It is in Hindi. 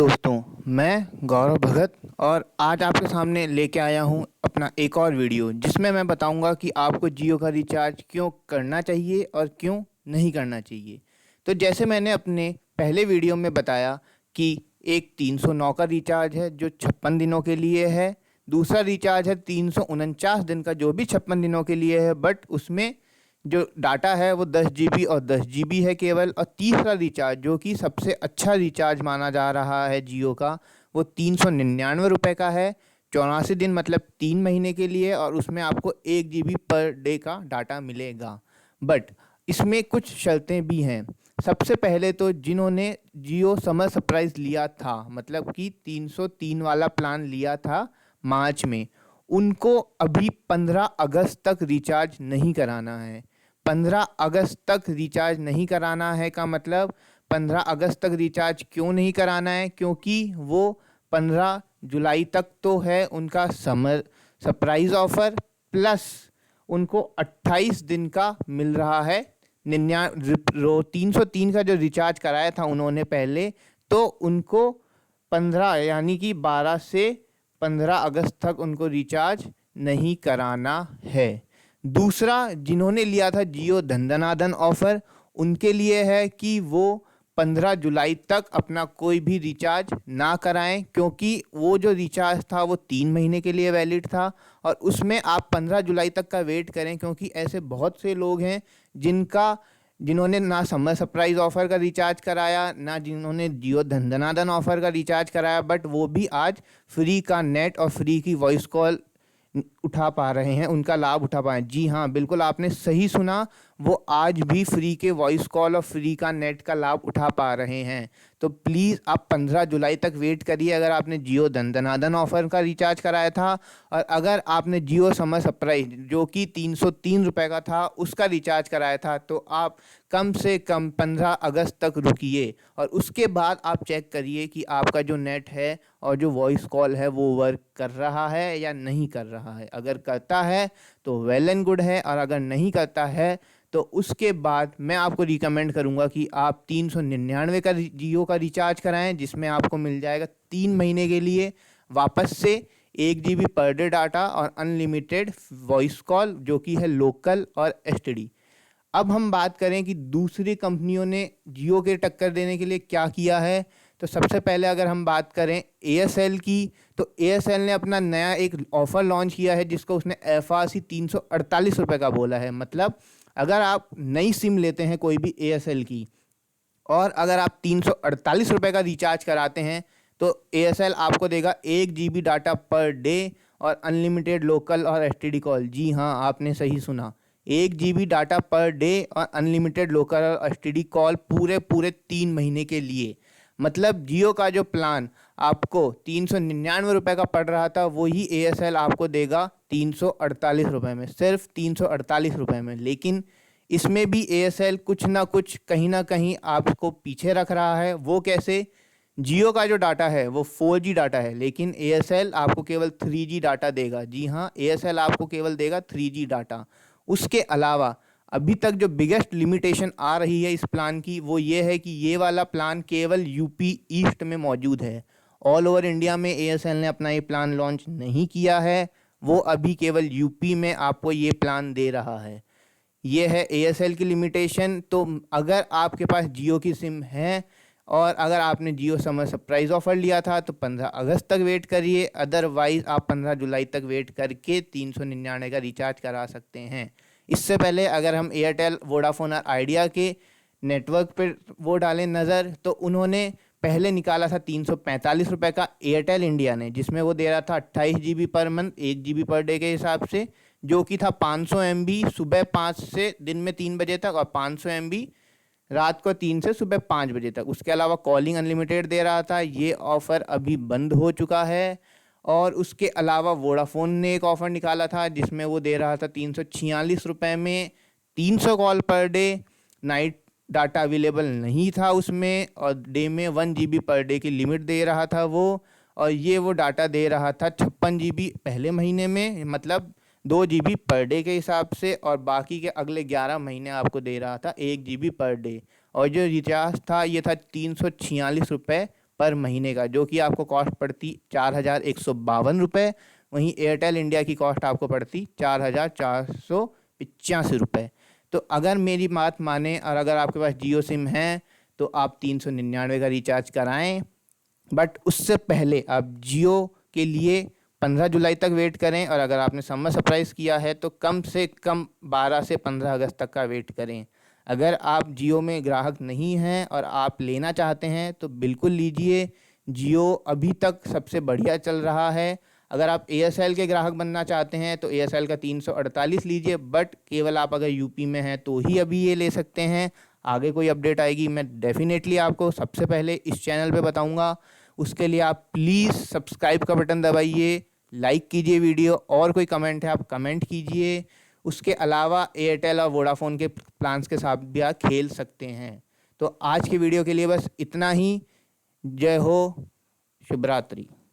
दोस्तों, मैं गौरव भगत और आज आपके सामने लेके आया हूँ अपना एक और वीडियो जिसमें मैं बताऊंगा कि आपको जियो का रिचार्ज क्यों करना चाहिए और क्यों नहीं करना चाहिए। तो जैसे मैंने अपने पहले वीडियो में बताया कि एक 309 का रिचार्ज है जो 56 दिनों के लिए है। दूसरा रिचार्ज है 349 दिन का जो भी 56 दिनों के लिए है, बट उसमें जो डाटा है वो 10 GB और 10 GB है केवल। और तीसरा रिचार्ज जो कि सबसे अच्छा रिचार्ज माना जा रहा है जियो का, वो 399 रुपये का है। 84 दिन मतलब 3 महीने के लिए, और उसमें आपको 1 GB पर डे का डाटा मिलेगा। बट इसमें कुछ शर्तें भी हैं। सबसे पहले तो जिन्होंने जियो समर सरप्राइज लिया था, मतलब कि 303 वाला प्लान लिया था मार्च में, उनको अभी 15 अगस्त तक रिचार्ज नहीं कराना है। 15 अगस्त तक रिचार्ज नहीं कराना है का मतलब 15 अगस्त तक रिचार्ज क्यों नहीं कराना है, क्योंकि वो 15 जुलाई तक तो है उनका समर सरप्राइज ऑफर, प्लस उनको 28 दिन का मिल रहा है 303 का जो रिचार्ज कराया था उन्होंने पहले, तो उनको 15 यानी कि 12 से 15 अगस्त तक उनको रिचार्ज नहीं कराना है। दूसरा, जिन्होंने लिया था जियो धन ऑफर, उनके लिए है कि वो 15 जुलाई तक अपना कोई भी रिचार्ज ना कराएं, क्योंकि वो जो रिचार्ज था वो 3 महीने के लिए वैलिड था। और उसमें आप 15 जुलाई तक का वेट करें, क्योंकि ऐसे बहुत से लोग हैं जिन्होंने ना समर सरप्राइज ऑफर का रिचार्ज कराया, ना जिन्होंने जियो धन ऑफर का रिचार्ज कराया, बट वो भी आज फ्री का नेट और फ्री की वॉइस कॉल उठा पा रहे हैं, उनका लाभ उठा पाए। जी हाँ, बिल्कुल आपने सही सुना, वो आज भी फ्री के वॉइस कॉल और फ्री का नेट का लाभ उठा पा रहे हैं। तो प्लीज़ आप 15 जुलाई तक वेट करिए अगर आपने जियो धन ऑफर का रिचार्ज कराया था। और अगर आपने जियो समर सरप्राइज जो कि 303 रुपये का था उसका रिचार्ज कराया था, तो आप कम से कम 15 अगस्त तक रुकिए और उसके बाद आप चेक करिए कि आपका जो नेट है और जो वॉइस कॉल है वो वर्क कर रहा है या नहीं कर रहा है। अगर करता है तो वेल एंड गुड है, और अगर नहीं करता है तो उसके बाद मैं आपको रिकमेंड करूंगा कि आप 399 का जियो का रिचार्ज कराएं, जिसमें आपको मिल जाएगा 3 महीने के लिए वापस से 1 GB पर डे डाटा और अनलिमिटेड वॉइस कॉल, जो कि है लोकल और एसटीडी। अब हम बात करें कि दूसरी कंपनियों ने जियो के टक्कर देने के लिए क्या किया है, तो सबसे पहले अगर हम बात करें एयरसेल की, तो एयरसेल ने अपना नया एक ऑफ़र लॉन्च किया है जिसको उसने FRC 348 रुपये का बोला है। मतलब अगर आप नई सिम लेते हैं कोई भी एयरसेल की, और अगर आप 348 रुपये का रिचार्ज कराते हैं, तो एयरसेल आपको देगा 1 GB डाटा पर डे और अनलिमिटेड लोकल और एसटीडी कॉल। जी हाँ, आपने सही सुना, 1 GB डाटा पर डे और अनलिमिटेड लोकल और एसटीडी कॉल पूरे पूरे 3 महीने के लिए। मतलब जियो का जो प्लान आपको 399 रुपये का पड़ रहा था, वही एयरसेल आपको देगा 348 रुपये में, सिर्फ 348 रुपये में। लेकिन इसमें भी एयरसेल कुछ ना कहीं आपको पीछे रख रहा है। वो कैसे? जियो का जो डाटा है वो 4G डाटा है, लेकिन एयरसेल आपको केवल 3G डाटा देगा। जी हाँ, एयरसेल आपको केवल देगा 3G डाटा। उसके अलावा अभी तक जो बिगेस्ट लिमिटेशन आ रही है इस प्लान की, वो ये है कि ये वाला प्लान केवल यूपी ईस्ट में मौजूद है। ऑल ओवर इंडिया में एयरसेल ने अपना ये प्लान लॉन्च नहीं किया है, वो अभी केवल यूपी में आपको ये प्लान दे रहा है। ये है एयरसेल की लिमिटेशन। तो अगर आपके पास जियो की सिम है और अगर आपने जियो समर सरप्राइज ऑफर लिया था, तो 15 अगस्त तक वेट करिए, अदरवाइज आप 15 जुलाई तक वेट करके 399 का रिचार्ज करा सकते हैं। इससे पहले अगर हम एयरटेल, वोडाफोन और आइडिया के नेटवर्क पर वो डालें नज़र, तो उन्होंने पहले निकाला था 345 रुपये का एयरटेल इंडिया ने, जिसमें वो दे रहा था 28 GB per month, 1 GB per day के हिसाब से, जो कि था 500 MB सुबह 5 से दिन में 3 बजे तक, और 500 MB रात को 3 से सुबह 5 बजे तक। उसके अलावा कॉलिंग अनलिमिटेड दे रहा था। ये ऑफ़र अभी बंद हो चुका है। और उसके अलावा वोडाफोन ने एक ऑफ़र निकाला था जिसमें वो दे रहा था 346 रुपये में 300 call per day. Night data available नहीं था उसमें, और डे में 1 GB पर डे की लिमिट दे रहा था वो। और ये वो डाटा दे रहा था 56 GB पहले महीने में, मतलब 2 GB पर डे के हिसाब से, और बाकी के अगले 11 महीने आपको दे रहा था 1 GB पर डे। और जो रिचार्ज था ये था 346 रुपये पर महीने का, जो कि आपको कॉस्ट पड़ती 4,152 रुपये। वहीं एयरटेल इंडिया की कॉस्ट आपको पड़ती 4,485 रुपये। तो अगर मेरी बात माने और अगर आपके पास जियो सिम है तो आप 399 का रिचार्ज कराएं। बट उससे पहले आप जियो के लिए 15 जुलाई तक वेट करें, और अगर आपने समर सरप्राइज़ किया है तो कम से कम 12 से 15 अगस्त तक का वेट करें। अगर आप जियो में ग्राहक नहीं हैं और आप लेना चाहते हैं तो बिल्कुल लीजिए। जियो अभी तक सबसे बढ़िया चल रहा है। अगर आप एयरसेल के ग्राहक बनना चाहते हैं तो एयरसेल का 348 लीजिए, बट केवल आप अगर यूपी में हैं तो ही अभी ये ले सकते हैं। आगे कोई अपडेट आएगी मैं डेफिनेटली आपको सबसे पहले इस चैनल पे बताऊंगा। उसके लिए आप प्लीज़ सब्सक्राइब का बटन दबाइए, लाइक कीजिए वीडियो, और कोई कमेंट है आप कमेंट कीजिए। उसके अलावा एयरटेल और वोडाफोन के प्लान्स के साथ भी आप खेल सकते हैं। तो आज की वीडियो के लिए बस इतना ही। जय हो, शुभ रात्रि।